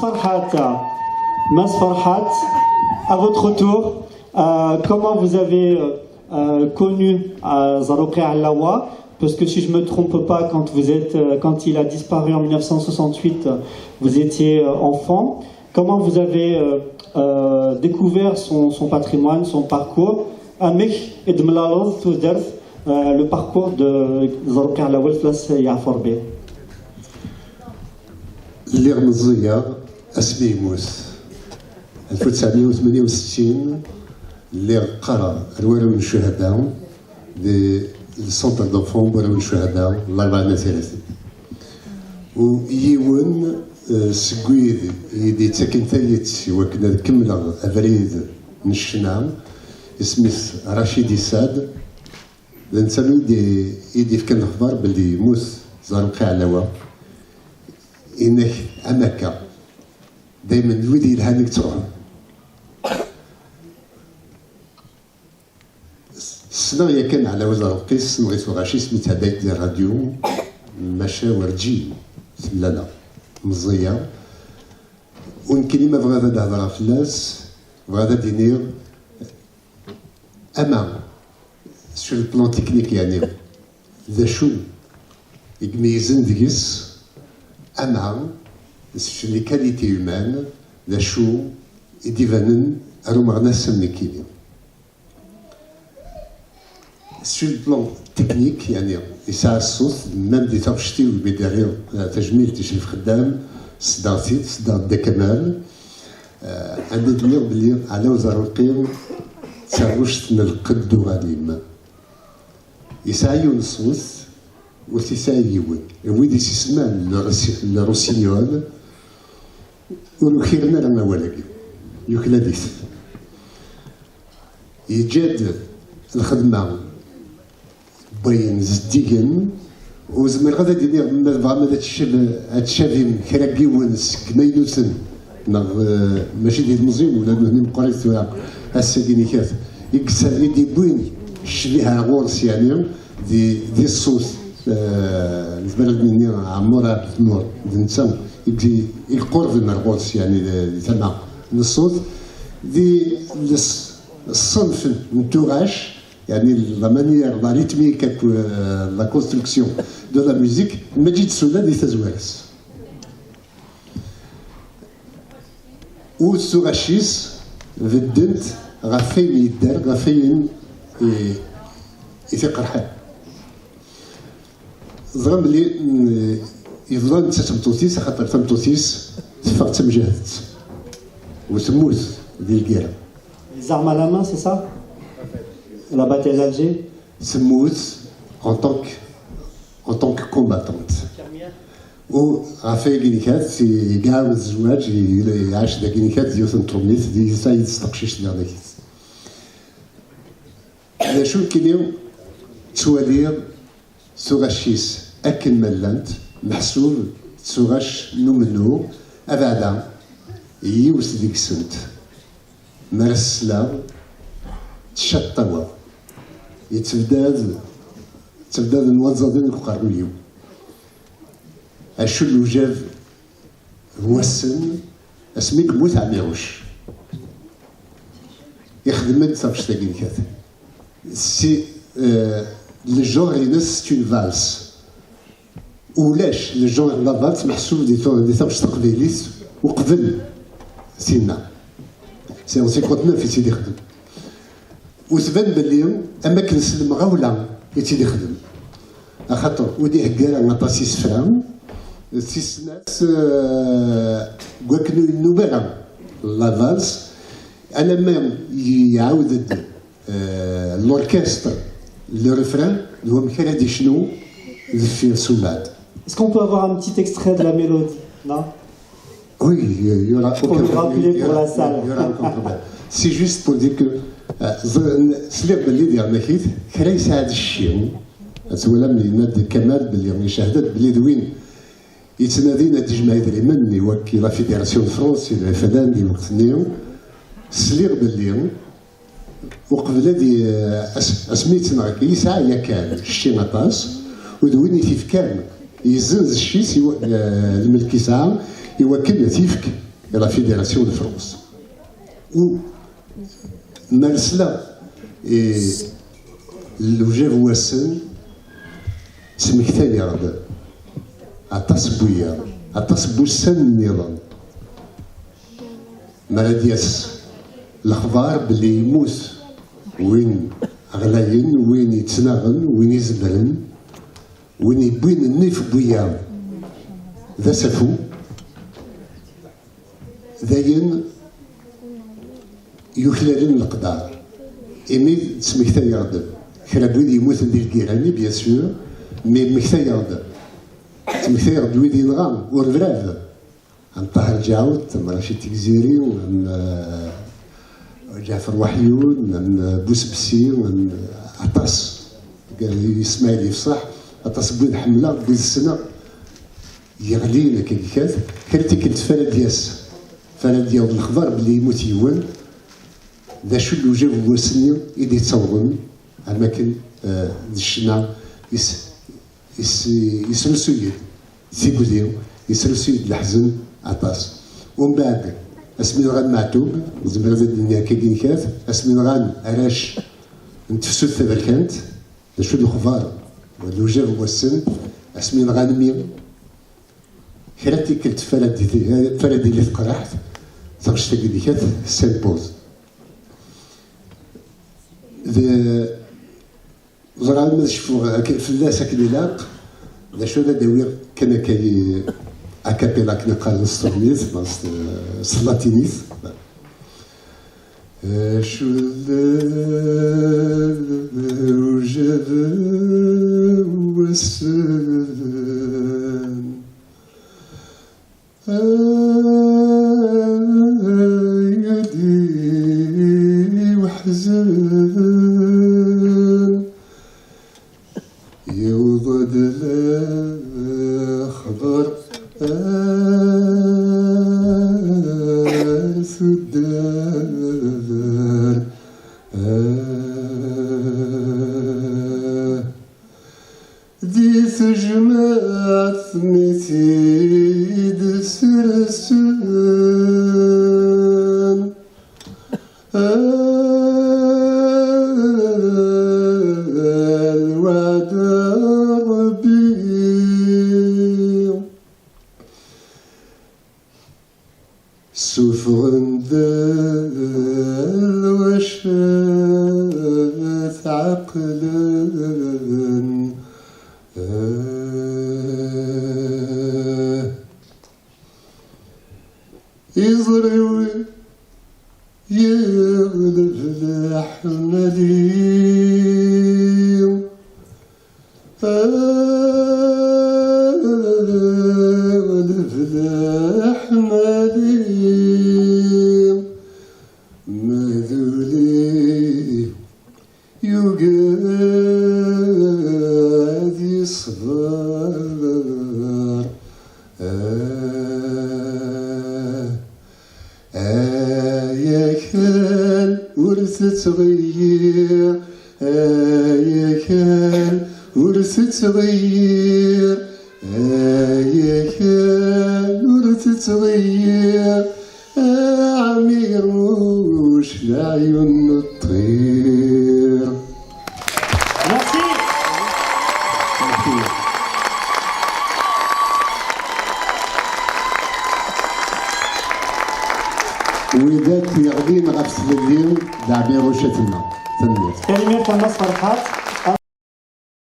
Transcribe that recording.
Mas Farhat, à votre tour, comment vous avez connu Zarokh Allawa? Parce que si je ne me trompe pas, quand il a disparu en 1968, vous étiez enfant. Comment vous avez découvert son patrimoine, son parcours? Le parcours de Zarokh Allawa في يعفر اللي رمزية اسمي يموت 1968 اللي قرا الوالد من الشهداء السنتر دونفون ولا من الشهداء الله يرحمه ثلاثة ويون سكويد يدي تساكن ثالث وكنا كمل افريد من الشنام سميث رشيد ساد الانسان يدي في كان الاخبار باللي يموت زارقي على انك اماكا دائما الودي الهانيك تروح السنة كان على وزارة القيس نغيسو غاشي سميتها دايت ديال الراديو ماشا ورجي سملانا مزية ونكلمة بغادا دهضرا في الناس بغادا دينير أما سو البلان تكنيك يعني ذا شو يميزن ديس أما سو لي كاليتي هومان ذا شو يديفانن أرو مغنا سمنكيني sur le plan technique يعني يسعى الصوت مام دي تابشتي وبيداريو تجميل تشريف خدام صداعتي صداع دا كمال عندي دمير بلي على وزارة القيم تساوش نلقد غاديم يسعى يون الصوت وتسعى يون ويدي سيسمان الروسينيول ونخيرنا لنا ولكن يوكلاديس يجاد الخدمة باين زديقن وزمر غادا دينير ماذا تشافي كراكي ونس كمايلوسن ماشي ديال المزيم ولا نقري سواء الساكينيكات يكسر يدي بوين شبيها غورس يعني دي الصوص البلد مني عمورها بالنور نسام يجي القرب من الغورس يعني ثم الصوت دي الصنف نتوغاش يعني la manière, la rythmique, la construction de la musique, Majid Soudan et Tazouares. Ou Sourachis, Veddent, Rafaïn Yidder, Rafaïn et Fiqarha. ضرب لي يظن تسمتوتيس خاطر تسمتوتيس تفاق تمجهد وتموت ديال الكيرة. Les armes à la main, c'est ça? La bataille d'Alger? Semouz en tant que combattante. Ou Raphaël Guinicat, c'est gars de Zouaj, il a acheté des Guinicat, il a son tourné, il ça il s'est accroché sur les guises. La chose qui est توالير سوراشيس أكل ملانت محسوب سوراش نمنو أبعدا يوس ديك سنت مرسلا تشطوا يتبداد الوزادين القرويو أشو اللوجاف هو السن اسميك موت عميوش يخدم من صافش تاقين كاث سي le genre c'est une valse ولاش le genre la valse محسوب دي صافش تقبيليس وقبل سينا سي 59 يتيدي يخدم وتبان بلي اما كنسلم غاولا يتيدي يخدم خاطر ودي هكاله نطاسي سفران سيس ناس كواكنو النبالة لا فالس انا ما يعاود الاوركستر le refrain هو مكان شنو في سولاد. Est-ce qu'on peut avoir un petit extrait de la mélodie? Non? Oui, il y aura aucun problème. Pour rappeler pour la salle. Il y aura aucun problème. C'est juste pour dire que سلاب باللي ديال نكيت كرا يساعد الشيء تولى من يناد كمال باللي مشاهدات باللي دوين يتنادينا تجمع اليمن وكي لا فيدراسيون فرونسي الفدان ديال وقت اليوم سليغ باللي وقبل دي اسميتنا يسعى ياكال الشي نطاس ودوين يتيفكان يزنز الشي سوا الملك يسعى يوكل يتيفك et la Fédération de France. Où Marsla et الوجه واسن سمكتاني رد عتصبويا عتصبو السن النظام مرادياس الاخبار باللي يموت وين غلاين وين يتناغن وين يزبرن وين يبوين النيف بويا ذا سفو ذاين يخلالن القدار إمي سمكتا يغدب كرا ويدي يموت ندير الكيراني بيان سور مي مكتا يغدب سمكتا يغدب ويدي ينغام ورفراف عن طاهر جاود عن رشيد تكزيري عن جعفر وحيون عن بوسبسي عن عطاس اسماعيل يفصح عطاس بوين حمله بوين السنه يغلينا كيف كانت كنت فلادياس فلاديا الخبر بلي يموت يوان ذا شو اللي جاب واسني يدي يتصورون أماكن الشنا يسلسو يد سيكوزيو يسلسو يد الحزن عطاس ومن بعد اسمي غان معتوب زمرا الدنيا كاين كاف اسمي غان علاش نتفسو الثبركانت ذا شو الخبار اللي جاب واسن اسمي غان ميم كراتي كلت فلادي اللي تقرحت تغشت كديكات سيمبوز زرعنا ما نشوفوا في الناس هكا لاق ذا شو ذا داوير كان كاي اكابيلا كنا قال الصرنيس السلاطينيس شو وجب وسن يدي وحزن يوضد الأخضر الدار ديث جماعة مثيد سرسان الوعد ربيع سفغن ذال وشاث عقلا يزري يغلب الأحمدي يغلب الأحمدي مذولي يقادي صغار يا كان ورث تغير يا كان ورث تغير يا كان ورث تغير عمير وش العيون الطير. وإذا يغدين غفص الليل دعبي روشتنا تنميت كلمة الناس فرحات